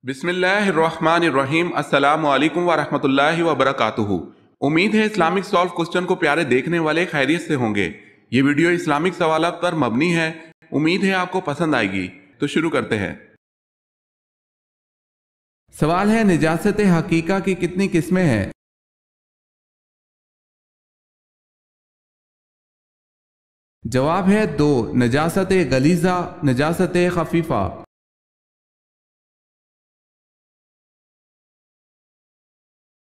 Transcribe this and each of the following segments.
بسم اللہ الرحمن الرحیم۔ السلام علیکم ورحمۃ اللہ وبرکاتہ۔ امید ہے اسلامک سالو کوسچن کو پیارے دیکھنے والے خیریت سے ہوں گے۔ یہ ویڈیو اسلامک سوالات پر مبنی ہے، امید ہے آپ کو پسند آئے گی۔ تو شروع کرتے ہیں۔ سوال ہے نجاست حقیقہ کی کتنی قسمیں ہیں؟ جواب ہے 2، نجاست غلیظہ، نجاست خفیفہ۔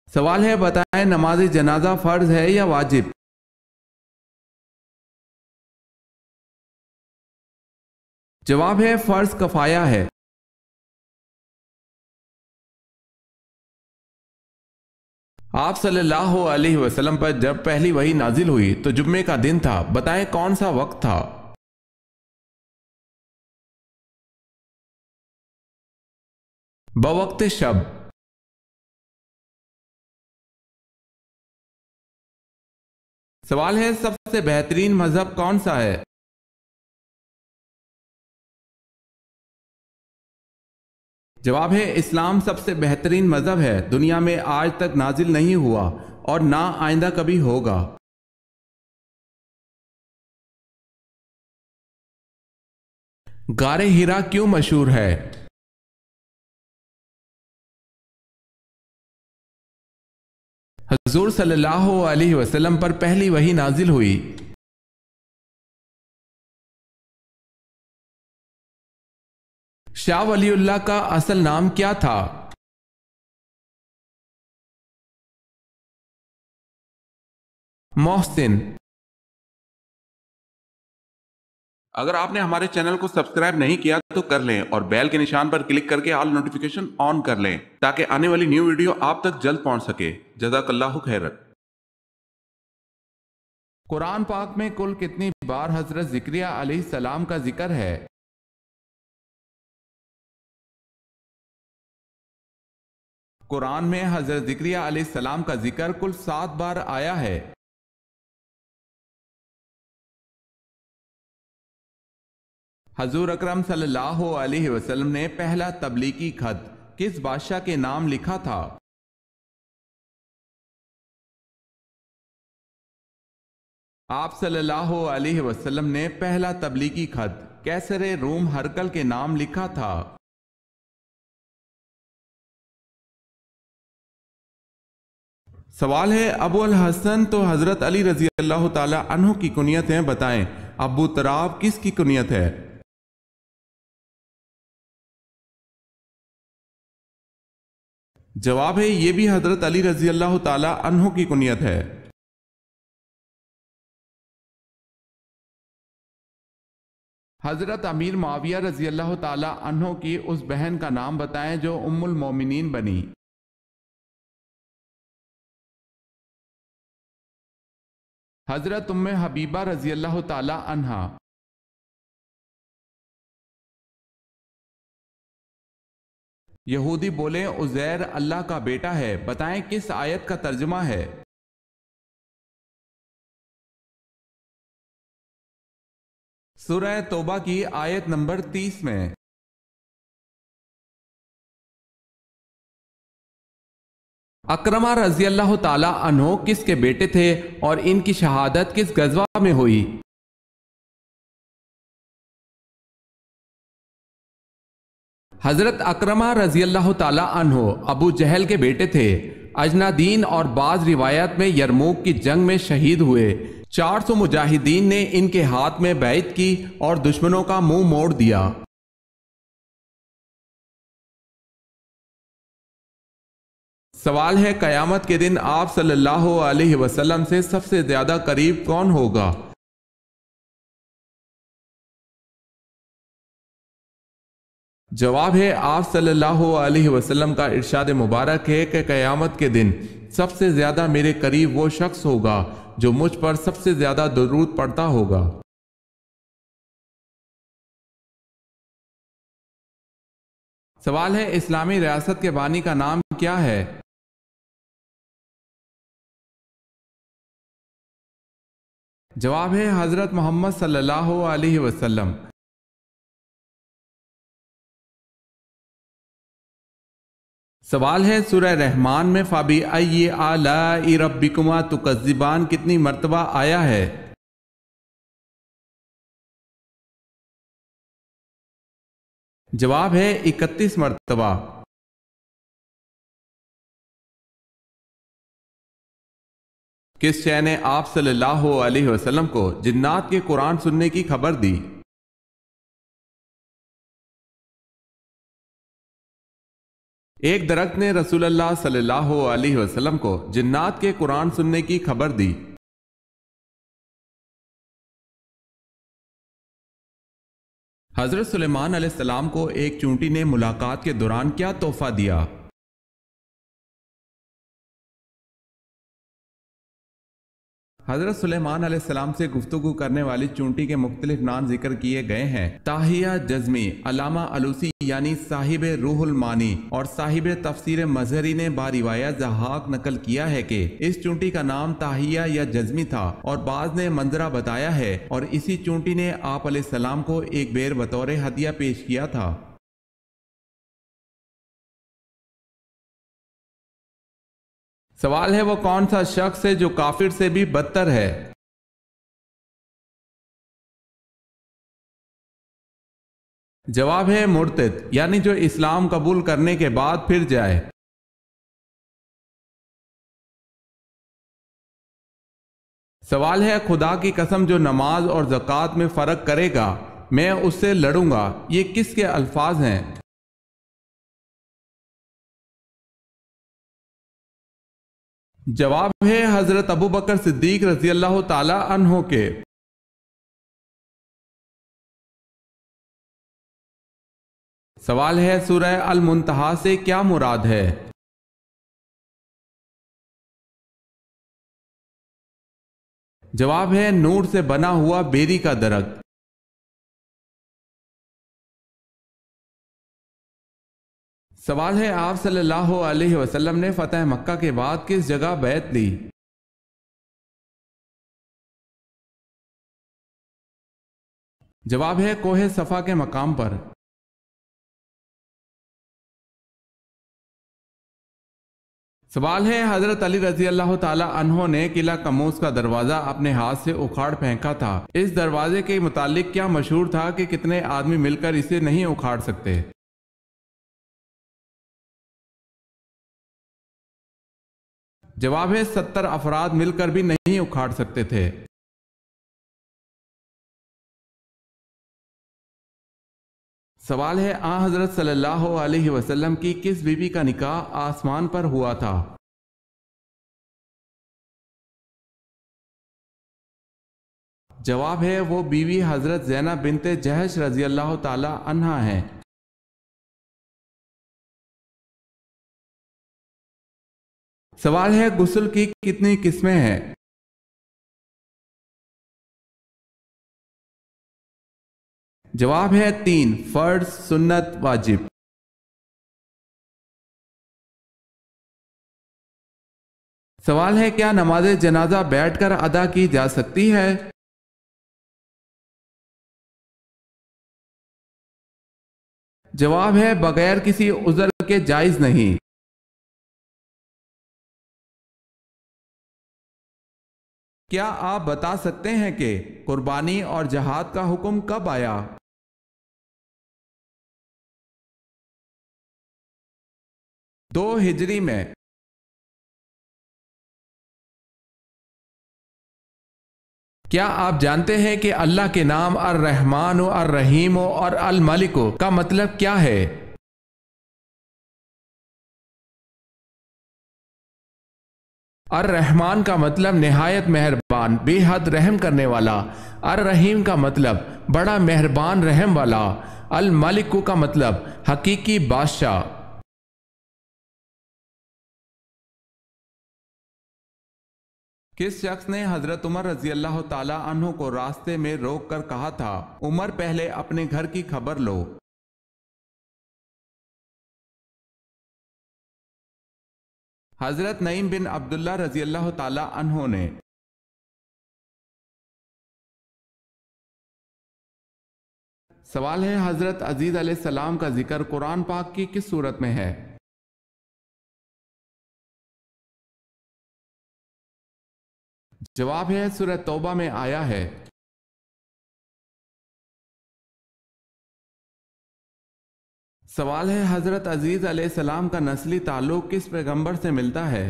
سوال ہے بتائیں نماز جنازہ فرض ہے یا واجب؟ جواب ہے فرض کفایہ ہے۔ آپ صلی اللہ علیہ وسلم پر جب پہلی وحی نازل ہوئی تو جمعے کا دن تھا، بتائیں کون سا وقت تھا؟ بوقت شب۔ سوال ہے سب سے بہترین مذہب کون سا ہے؟ جواب ہے اسلام سب سے بہترین مذہب ہے، دنیا میں آج تک نازل نہیں ہوا اور نہ آئندہ کبھی ہوگا۔ غار ہرا کیوں مشہور ہے؟ حضور صلی اللہ علیہ وسلم پر پہلی وحی نازل ہوئی۔ شاہ ولی اللہ کا اصل نام کیا تھا؟ محسن۔ اگر آپ نے ہمارے چینل کو سبسکرائب نہیں کیا تو کر لیں اور بیل کے نشان پر کلک کر کے آل نوٹیفیکیشن آن کر لیں تاکہ آنے والی نیو ویڈیو آپ تک جلد پہنچ سکے۔ جزاک اللہ خیرت۔ قرآن پاک میں کل کتنی بار حضرت زکریا علیہ السلام کا ذکر ہے؟ قرآن میں حضرت زکریا علیہ السلام کا ذکر کل 7 بار آیا ہے۔ حضور اکرم صلی اللہ علیہ وسلم نے پہلا تبلیغی خط کس بادشاہ کے نام لکھا تھا؟ آپ صلی اللہ علیہ وسلم نے پہلا تبلیغی خط کیسر روم ہرقل کے نام لکھا تھا۔ سوال ہے ابو الحسن تو حضرت علی رضی اللہ تعالی عنہ کی کنیت ہیں، بتائیں ابو تراب کس کی کنیت ہے؟ جواب ہے یہ بھی حضرت علی رضی اللہ تعالی عنہ کی کنیت ہے۔ حضرت امیر معاویہ رضی اللہ تعالی عنہ کی اس بہن کا نام بتائیں جو ام المومنین بنی۔ حضرت ام حبیبہ رضی اللہ تعالی عنہا۔ یہودی بولے عزیر اللہ کا بیٹا ہے، بتائیں کس آیت کا ترجمہ ہے؟ سورہ توبہ کی آیت نمبر 30 میں۔ اکرمہ رضی اللہ تعالی عنہ کس کے بیٹے تھے اور ان کی شہادت کس غزوہ میں ہوئی؟ حضرت اکرمہ رضی اللہ تعالی عنہ ابو جہل کے بیٹے تھے، اجنادین اور بعض روایات میں یرموک کی جنگ میں شہید ہوئے۔ 400 مجاہدین نے ان کے ہاتھ میں بیعت کی اور دشمنوں کا منہ موڑ دیا۔ سوال ہے قیامت کے دن آپ صلی اللہ علیہ وسلم سے سب سے زیادہ قریب کون ہوگا؟ جواب ہے آپ صلی اللہ علیہ وسلم کا ارشاد مبارک ہے کہ قیامت کے دن سب سے زیادہ میرے قریب وہ شخص ہوگا جو مجھ پر سب سے زیادہ درود پڑھتا ہوگا۔ سوال ہے اسلامی ریاست کے بانی کا نام کیا ہے؟ جواب ہے حضرت محمد صلی اللہ علیہ وسلم۔ سوال ہے سورہ رحمان میں فَبِأَيِّ آلَاءِ رَبِّكُمَا تُكَذِّبَانِ کتنی مرتبہ آیا ہے؟ جواب ہے 31 مرتبہ۔ کس شے نے آپ صلی اللہ علیہ وسلم کو جنات کے قرآن سننے کی خبر دی؟ ایک درخت نے رسول اللہ صلی اللہ علیہ وسلم کو جنات کے قرآن سننے کی خبر دی۔ حضرت سلیمان علیہ السلام کو ایک چونٹی نے ملاقات کے دوران کیا تحفہ دیا؟ حضرت سلیمان علیہ السلام سے گفتگو کرنے والی چونٹی کے مختلف نام ذکر کیے گئے ہیں۔ تاہیہ جزمی، علامہ علوسی یعنی صاحب روح المانی اور صاحب تفسیر مظہری نے باروایت ضحاک نقل کیا ہے کہ اس چونٹی کا نام تاہیہ یا جزمی تھا، اور بعض نے منظرہ بتایا ہے، اور اسی چونٹی نے آپ علیہ السلام کو ایک بیر بطور ہدیہ پیش کیا تھا۔ سوال ہے وہ کون سا شخص ہے جو کافر سے بھی بدتر ہے؟ جواب ہے مرتد، یعنی جو اسلام قبول کرنے کے بعد پھر جائے۔ سوال ہے خدا کی قسم جو نماز اور زکوٰۃ میں فرق کرے گا میں اس سے لڑوں گا، یہ کس کے الفاظ ہیں؟ جواب ہے حضرت ابوبکر صدیق رضی اللہ تعالی عنہ کے۔ سوال ہے سورہ المنتہا سے کیا مراد ہے؟ جواب ہے نور سے بنا ہوا بیری کا درخت۔ سوال ہے آپ صلی اللہ علیہ وسلم نے فتح مکہ کے بعد کس جگہ بیعت لی؟ جواب ہے کوہ صفا کے مقام پر۔ سوال ہے حضرت علی رضی اللہ تعالی عنہ نے قلعہ کموز کا دروازہ اپنے ہاتھ سے اکھاڑ پھینکا تھا، اس دروازے کے متعلق کیا مشہور تھا کہ کتنے آدمی مل کر اسے نہیں اکھاڑ سکتے؟ جواب ہے 70 افراد مل کر بھی نہیں اکھاڑ سکتے تھے۔ سوال ہے حضرت صلی اللہ علیہ وسلم کی کس بیوی کا نکاح آسمان پر ہوا تھا؟ جواب ہے وہ بیوی حضرت زینب بنت جہش رضی اللہ تعالی عنہا ہیں۔ سوال ہے غسل کی کتنی قسمیں ہیں؟ جواب ہے 3، فرض، سنت، واجب۔ سوال ہے کیا نماز جنازہ بیٹھ کر ادا کی جا سکتی ہے؟ جواب ہے بغیر کسی عذر کے جائز نہیں۔ کیا آپ بتا سکتے ہیں کہ قربانی اور جہاد کا حکم کب آیا؟ دو ہجری میں۔ کیا آپ جانتے ہیں کہ اللہ کے نام الرحمن و الرحیم اور الملک کا مطلب کیا ہے؟ الرحمن کا مطلب نہایت مہربان، بے حد رحم کرنے والا۔ الرحیم کا مطلب بڑا مہربان رحم والا۔ الملک کا مطلب حقیقی بادشاہ۔ کس شخص نے حضرت عمر رضی اللہ تعالی عنہ کو راستے میں روک کر کہا تھا عمر پہلے اپنے گھر کی خبر لو؟ حضرت نعیم بن عبداللہ رضی اللہ تعالی عنہ نے۔ سوال ہے حضرت عزیز علیہ السلام کا ذکر قرآن پاک کی کس صورت میں ہے؟ جواب ہے سورہ توبہ میں آیا ہے۔ سوال ہے حضرت عزیز علیہ السلام کا نسلی تعلق کس پیغمبر سے ملتا ہے؟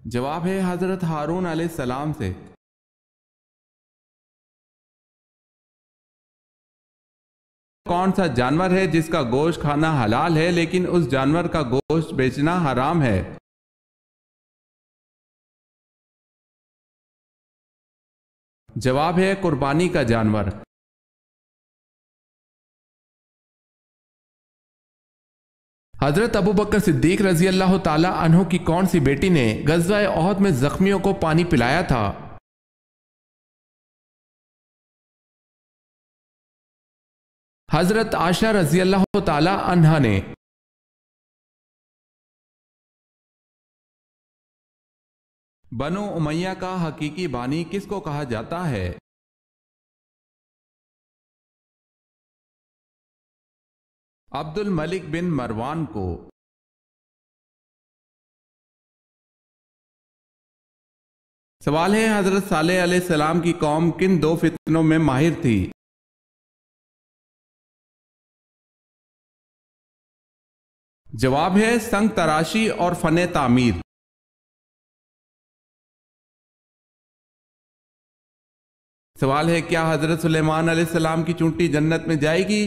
جواب ہے حضرت ہارون علیہ السلام سے۔ کون سا جانور ہے جس کا گوشت کھانا حلال ہے لیکن اس جانور کا گوشت بیچنا حرام ہے؟ جواب ہے قربانی کا جانور۔ حضرت ابوبکر صدیق رضی اللہ تعالی عنہ کی کون سی بیٹی نے غزوہ احد میں زخمیوں کو پانی پلایا تھا؟ حضرت عائشہ رضی اللہ تعالی عنہا نے۔ بنو امیہ کا حقیقی بانی کس کو کہا جاتا ہے؟ عبد الملک بن مروان کو۔ سوال ہے حضرت صالح علیہ السلام کی قوم کن دو فتنوں میں ماہر تھی؟ جواب ہے سنگ تراشی اور فن تعمیر۔ سوال ہے کیا حضرت سلیمان علیہ السلام کی چونٹی جنت میں جائے گی؟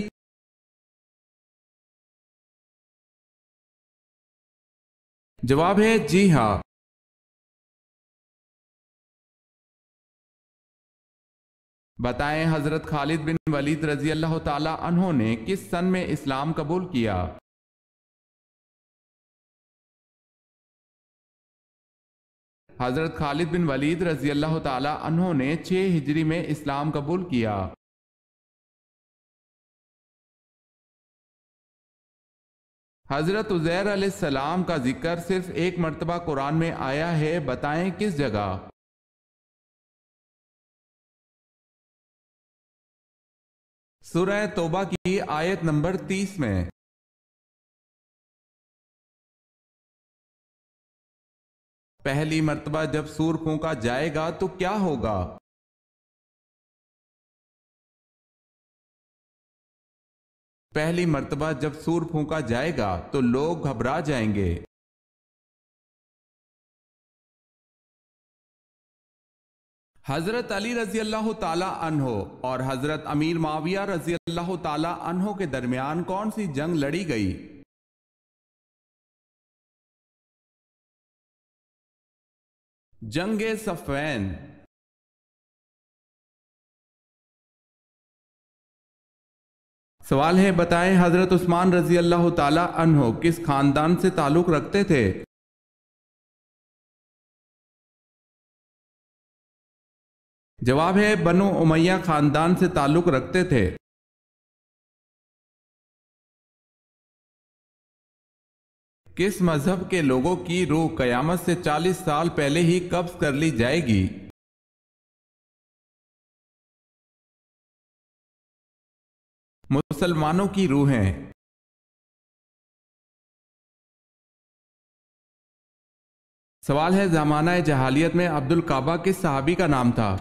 جواب ہے جی ہاں۔ بتائیں حضرت خالد بن ولید رضی اللہ تعالی عنہ نے کس سن میں اسلام قبول کیا؟ حضرت خالد بن ولید رضی اللہ تعالی عنہ نے 6 ہجری میں اسلام قبول کیا۔ حضرت عزیر علیہ السلام کا ذکر صرف ایک مرتبہ قرآن میں آیا ہے، بتائیں کس جگہ؟ سورہ توبہ کی آیت نمبر 30 میں۔ پہلی مرتبہ جب سور پھونکا جائے گا تو کیا ہوگا؟ پہلی مرتبہ جب سور پھونکا جائے گا تو لوگ گھبرا جائیں گے۔ حضرت علی رضی اللہ تعالی عنہ اور حضرت امیر معاویہ رضی اللہ تعالی عنہ کے درمیان کون سی جنگ لڑی گئی؟ جنگ صفین۔ سوال ہے بتائیں حضرت عثمان رضی اللہ تعالی عنہ کس خاندان سے تعلق رکھتے تھے؟ جواب ہے بنو امیہ خاندان سے تعلق رکھتے تھے۔ کس مذہب کے لوگوں کی روح قیامت سے 40 سال پہلے ہی قبض کر لی جائے گی؟ مسلمانوں کی روحیں۔ سوال ہے زمانہ جہالیت میں عبد الکعبہ کس صحابی کا نام تھا؟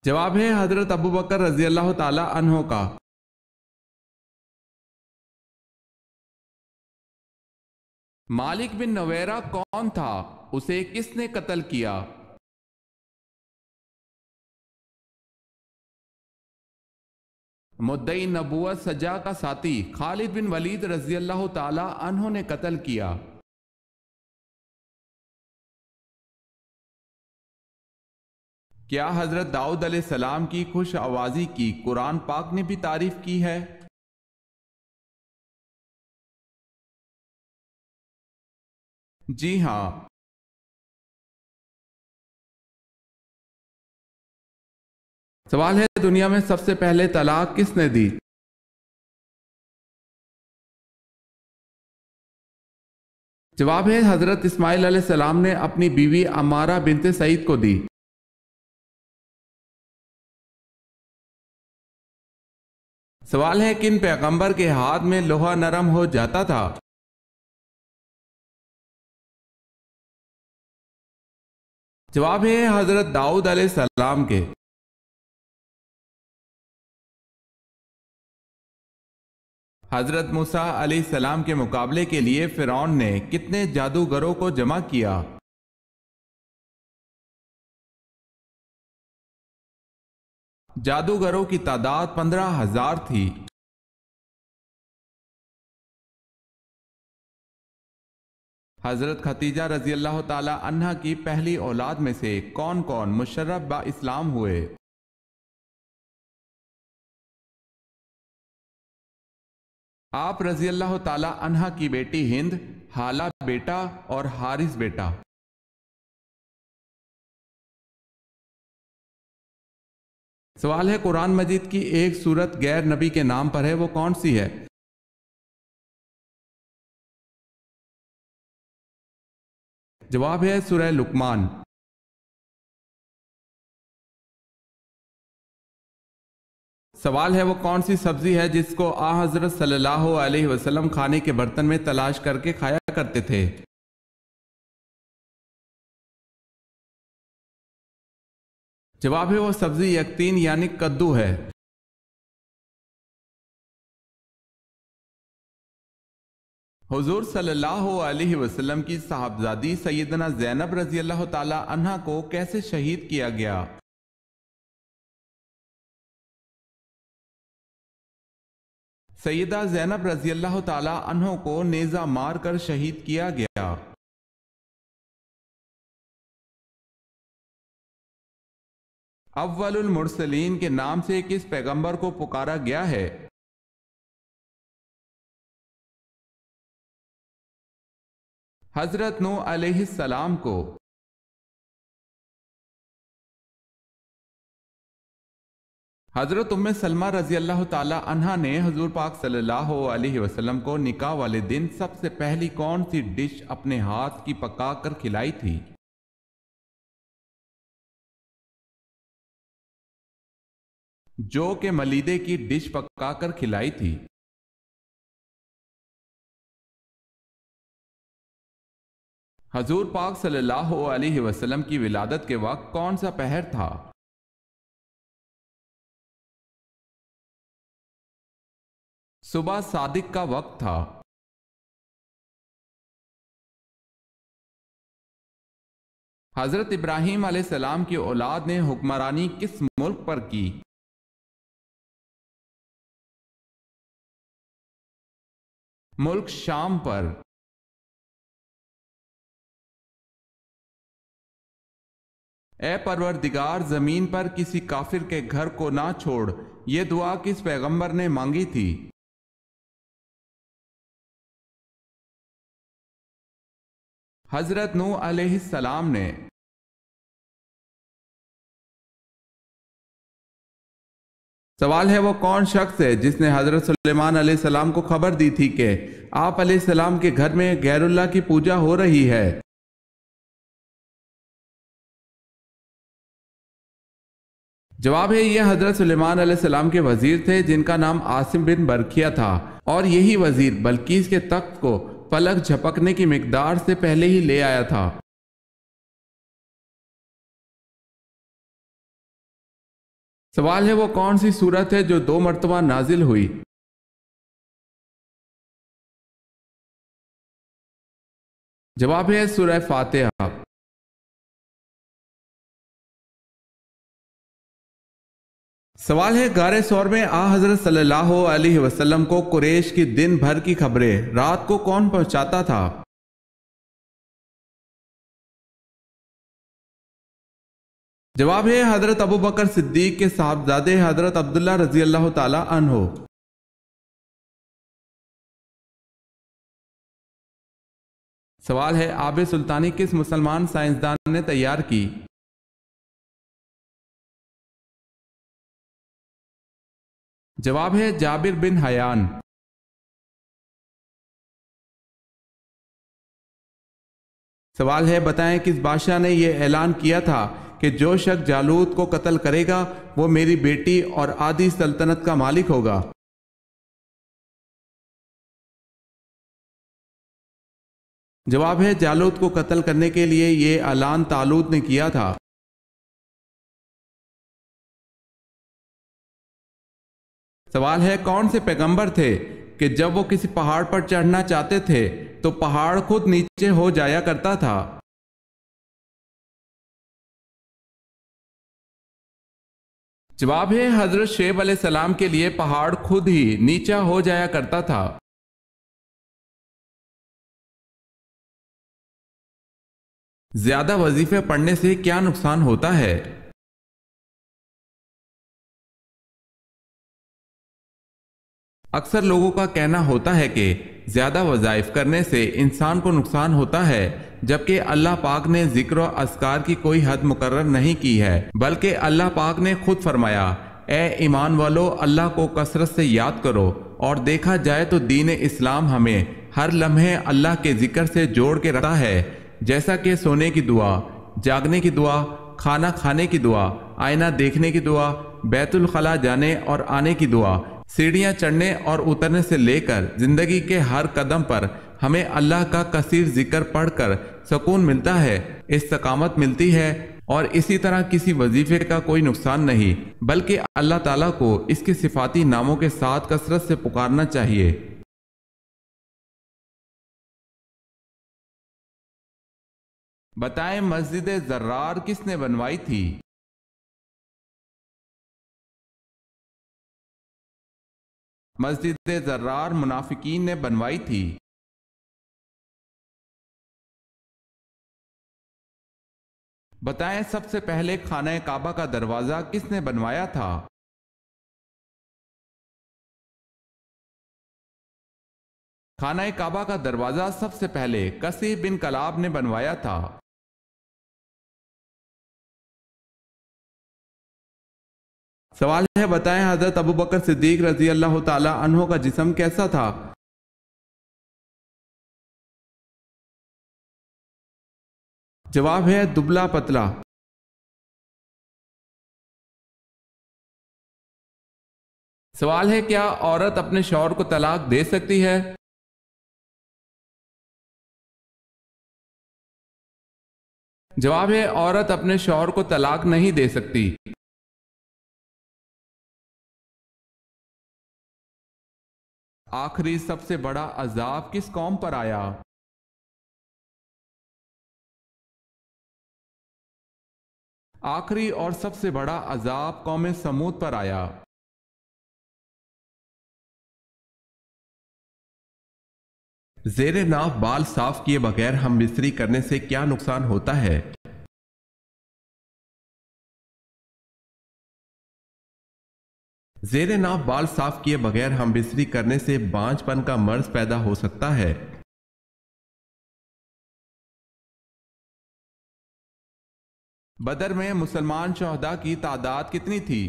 جواب ہے حضرت ابوبکر رضی اللہ تعالی عنہ کا۔ مالک بن نویرہ کون تھا؟ اسے کس نے قتل کیا؟ مدعی نبوت سجا کا ساتھی خالد بن ولید رضی اللہ تعالی عنہ نے قتل کیا۔ کیا حضرت داؤد علیہ السلام کی خوش آوازی کی قرآن پاک نے بھی تعریف کی ہے؟ جی ہاں۔ سوال ہے دنیا میں سب سے پہلے طلاق کس نے دی؟ جواب ہے حضرت اسماعیل علیہ السلام نے اپنی بیوی عمارہ بنت سعید کو دی۔ سوال ہے کن پیغمبر کے ہاتھ میں لوہا نرم ہو جاتا تھا؟ جواب ہے حضرت داؤد علیہ السلام کے۔ حضرت موسیٰ علیہ السلام کے مقابلے کے لیے فرعون نے کتنے جادوگروں کو جمع کیا؟ جادوگروں کی تعداد 15,000 تھی۔ حضرت خدیجہ رضی اللہ تعالی عنہ کی پہلی اولاد میں سے کون کون مشرف با اسلام ہوئے؟ آپ رضی اللہ تعالی عنہ کی بیٹی ہند، حالہ بیٹا اور حارث بیٹا۔ سوال ہے قرآن مجید کی ایک سورت غیر نبی کے نام پر ہے، وہ کون سی ہے؟ جواب ہے سورہ لقمان۔ سوال ہے وہ کون سی سبزی ہے جس کو حضرت صلی اللہ علیہ وسلم کھانے کے برتن میں تلاش کر کے کھایا کرتے تھے؟ جواب ہے وہ سبزی یقطین یعنی کدو ہے۔ حضور صلی اللہ علیہ وسلم کی صاحبزادی سیدنا زینب رضی اللہ تعالی عنہ کو کیسے شہید کیا گیا؟ سیدہ زینب رضی اللہ تعالی عنہ کو نیزہ مار کر شہید کیا گیا۔ اول المرسلین کے نام سے کس پیغمبر کو پکارا گیا ہے؟ حضرت نوح علیہ السلام کو۔ حضرت ام سلمہ رضی اللہ تعالی عنہ نے حضور پاک صلی اللہ علیہ وسلم کو نکاح والے دن سب سے پہلی کون سی ڈش اپنے ہاتھ کی پکا کر کھلائی تھی؟ جو کہ ملیدے کی ڈش پکا کر کھلائی تھی۔ حضور پاک صلی اللہ علیہ وسلم کی ولادت کے وقت کون سا پہر تھا؟ صبح صادق کا وقت تھا۔ حضرت ابراہیم علیہ السلام کی اولاد نے حکمرانی کس ملک پر کی؟ ملک شام پر۔ اے پروردگار زمین پر کسی کافر کے گھر کو نہ چھوڑ، یہ دعا کس پیغمبر نے مانگی تھی؟ حضرت نوح علیہ السلام نے۔ سوال ہے وہ کون شخص ہے جس نے حضرت سلیمان علیہ السلام کو خبر دی تھی کہ آپ علیہ السلام کے گھر میں غیر اللہ کی پوجا ہو رہی ہے؟ جواب ہے یہ حضرت سلیمان علیہ السلام کے وزیر تھے جن کا نام عاصم بن برکیہ تھا، اور یہی وزیر بلقیس کے تخت کو پلک جھپکنے کی مقدار سے پہلے ہی لے آیا تھا۔ سوال ہے وہ کون سی سورت ہے جو 2 مرتبہ نازل ہوئی؟ جواب ہے سورہ فاتحہ۔ سوال ہے غار ثور میں حضرت صلی اللہ علیہ وسلم کو قریش کی دن بھر کی خبریں رات کو کون پہنچاتا تھا؟ جواب ہے حضرت ابو بکر صدیق کے صاحبزادے حضرت عبداللہ رضی اللہ تعالی عنہ۔ سوال ہے آب سلطانی کس مسلمان سائنسدان نے تیار کی؟ جواب ہے جابر بن حیان۔ سوال ہے بتائیں کس بادشاہ نے یہ اعلان کیا تھا کہ جو شخص جالوت کو قتل کرے گا وہ میری بیٹی اور آدھی سلطنت کا مالک ہوگا؟ جواب ہے جالوت کو قتل کرنے کے لیے یہ اعلان طالوت نے کیا تھا۔ سوال ہے کون سے پیغمبر تھے کہ جب وہ کسی پہاڑ پر چڑھنا چاہتے تھے تو پہاڑ خود نیچے ہو جایا کرتا تھا؟ جواب ہے حضرت شعیب علیہ السلام کے لیے پہاڑ خود ہی نیچا ہو جایا کرتا تھا۔ زیادہ وظیفے پڑھنے سے کیا نقصان ہوتا ہے؟ اکثر لوگوں کا کہنا ہوتا ہے کہ زیادہ وظائف کرنے سے انسان کو نقصان ہوتا ہے، جبکہ اللہ پاک نے ذکر و اذکار کی کوئی حد مقرر نہیں کی ہے، بلکہ اللہ پاک نے خود فرمایا اے ایمان والو اللہ کو کثرت سے یاد کرو، اور دیکھا جائے تو دین اسلام ہمیں ہر لمحے اللہ کے ذکر سے جوڑ کے رکھتا ہے، جیسا کہ سونے کی دعا، جاگنے کی دعا، کھانا کھانے کی دعا، آئینہ دیکھنے کی دعا، بیت الخلاء جانے اور آنے کی دعا، سیڑھیاں چڑھنے اور اترنے سے لے کر زندگی کے ہر قدم پر ہمیں اللہ کا کثیر ذکر پڑھ کر سکون ملتا ہے، استقامت ملتی ہے، اور اسی طرح کسی وظیفے کا کوئی نقصان نہیں، بلکہ اللہ تعالیٰ کو اس کے صفاتی ناموں کے ساتھ کثرت سے پکارنا چاہیے۔ بتائیں مسجد زرار کس نے بنوائی تھی؟ مسجد زرار منافقین نے بنوائی تھی۔ بتائیں سب سے پہلے خانہ کعبہ کا دروازہ کس نے بنوایا تھا؟ خانہ کعبہ کا دروازہ سب سے پہلے کسی بن کلاب نے بنوایا تھا۔ سوال ہے بتائیں حضرت ابوبکر صدیق رضی اللہ تعالی عنہ کا جسم کیسا تھا؟ جواب ہے دبلا پتلا۔ سوال ہے کیا عورت اپنے شوہر کو طلاق دے سکتی ہے؟ جواب ہے عورت اپنے شوہر کو طلاق نہیں دے سکتی۔ آخری سب سے بڑا عذاب کس قوم پر آیا؟ آخری اور سب سے بڑا عذاب قوم سمود پر آیا۔ زیر ناف بال صاف کیے بغیر ہم بستری کرنے سے کیا نقصان ہوتا ہے؟ زیر ناف بال صاف کیے بغیر ہم بستری کرنے سے بانجھ پن کا مرض پیدا ہو سکتا ہے۔ بدر میں مسلمان شہداء کی تعداد کتنی تھی؟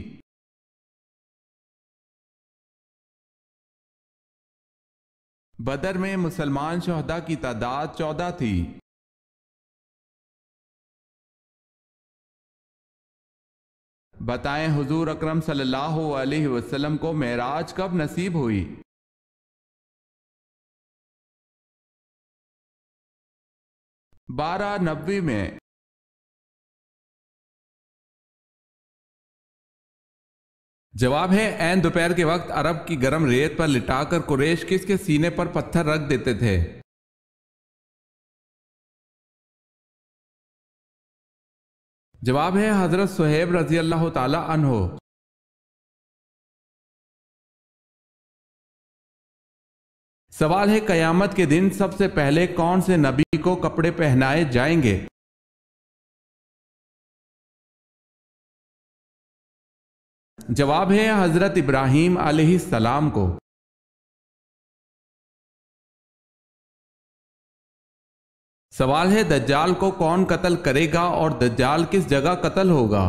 بدر میں مسلمان شہداء کی تعداد 14 تھی۔ بتائیں حضور اکرم صلی اللہ علیہ وسلم کو معراج کب نصیب ہوئی؟ بارہ نبوی میں۔ جواب ہے عین دوپہر کے وقت عرب کی گرم ریت پر لٹا کر قریش کس کے سینے پر پتھر رکھ دیتے تھے؟ جواب ہے حضرت صہیب رضی اللہ تعالی عنہ۔ سوال ہے قیامت کے دن سب سے پہلے کون سے نبی کو کپڑے پہنائے جائیں گے؟ جواب ہے حضرت ابراہیم علیہ السلام کو۔ سوال ہے دجال کو کون قتل کرے گا اور دجال کس جگہ قتل ہوگا؟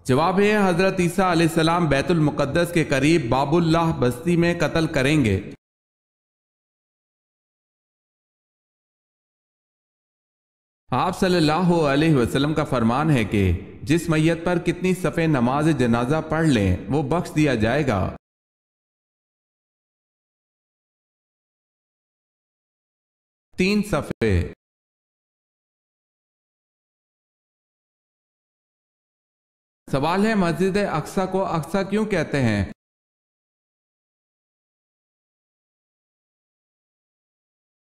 جواب ہے حضرت عیسیٰ علیہ السلام بیت المقدس کے قریب باب اللہ بستی میں قتل کریں گے۔ آپ صلی اللہ علیہ وسلم کا فرمان ہے کہ جس میت پر کتنی صفحے نماز جنازہ پڑھ لیں وہ بخش دیا جائے گا۔ 3 صفحے۔ سوال ہے مسجد اقصی کو اقصی کیوں کہتے ہیں؟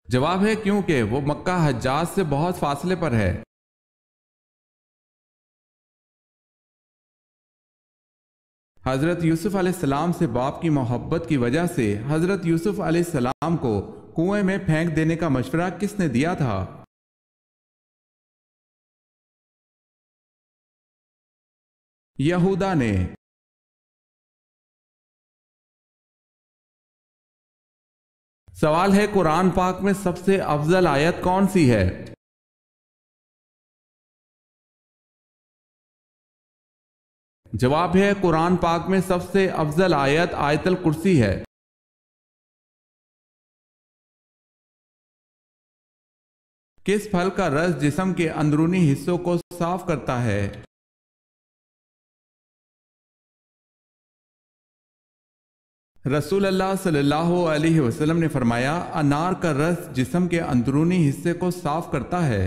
جواب ہے کیونکہ وہ مکہ حجاز سے بہت فاصلے پر ہے۔ حضرت یوسف علیہ السلام سے باپ کی محبت کی وجہ سے حضرت یوسف علیہ السلام کو کنویں میں پھینک دینے کا مشورہ کس نے دیا تھا؟ یہودا نے۔ سوال ہے قرآن پاک میں سب سے افضل آیت کون سی ہے؟ جواب ہے قرآن پاک میں سب سے افضل آیت آیت الکرسی ہے۔ کس پھل کا رس جسم کے اندرونی حصوں کو صاف کرتا ہے؟ رسول اللہ صلی اللہ علیہ وسلم نے فرمایا انار کا رس جسم کے اندرونی حصے کو صاف کرتا ہے۔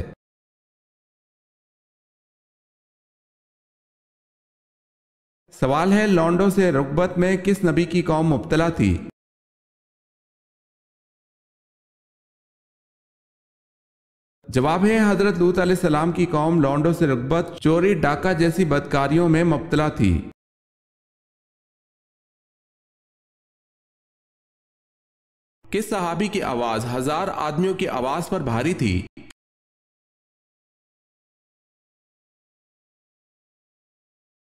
سوال ہے لونڈوں سے رغبت میں کس نبی کی قوم مبتلا تھی؟ جواب ہے حضرت لوط علیہ السلام کی قوم لونڈوں سے رغبت، چوری، ڈاکہ جیسی بدکاریوں میں مبتلا تھی۔ کس صحابی کی آواز 1000 آدمیوں کی آواز پر بھاری تھی؟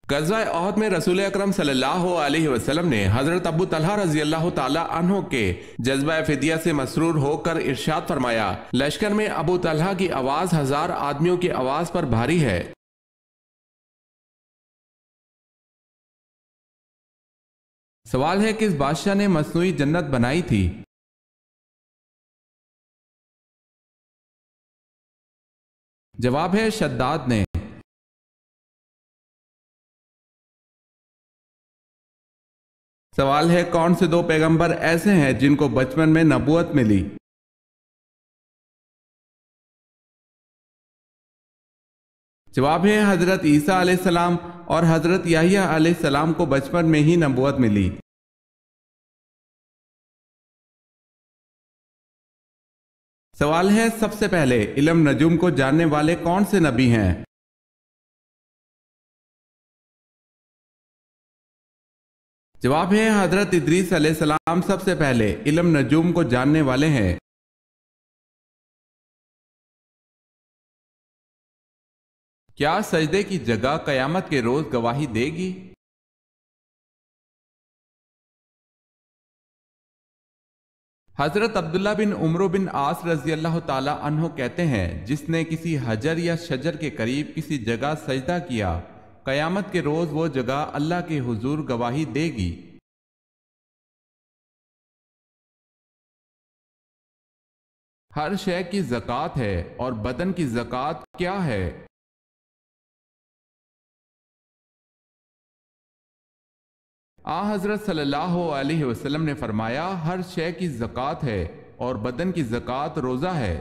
غزوہ احد میں رسول اکرم صلی اللہ علیہ وسلم نے حضرت ابو طلحہ رضی اللہ تعالی عنہ کے جذبہ فدیہ سے مسرور ہو کر ارشاد فرمایا لشکر میں ابو طلحہ کی آواز 1000 آدمیوں کی آواز پر بھاری ہے۔ سوال ہے کس بادشاہ نے مصنوعی جنت بنائی تھی؟ جواب ہے شداد نے۔ سوال ہے کون سے 2 پیغمبر ایسے ہیں جن کو بچپن میں نبوت ملی؟ جواب ہے حضرت عیسیٰ علیہ السلام اور حضرت یحییٰ علیہ السلام کو بچپن میں ہی نبوت ملی۔ سوال ہے سب سے پہلے علم نجوم کو جاننے والے کون سے نبی ہیں؟ جواب ہے حضرت ادریس علیہ السلام سب سے پہلے علم نجوم کو جاننے والے ہیں۔ کیا سجدے کی جگہ قیامت کے روز گواہی دے گی؟ حضرت عبداللہ بن عمرو بن عاص رضی اللہ تعالی عنہ کہتے ہیں جس نے کسی حجر یا شجر کے قریب کسی جگہ سجدہ کیا قیامت کے روز وہ جگہ اللہ کے حضور گواہی دے گی۔ ہر شے کی زکوٰۃ ہے اور بدن کی زکوٰۃ کیا ہے؟ حضرت صلی اللہ علیہ وسلم نے فرمایا ہر شے کی زکوٰۃ ہے اور بدن کی زکوٰۃ روزہ ہے۔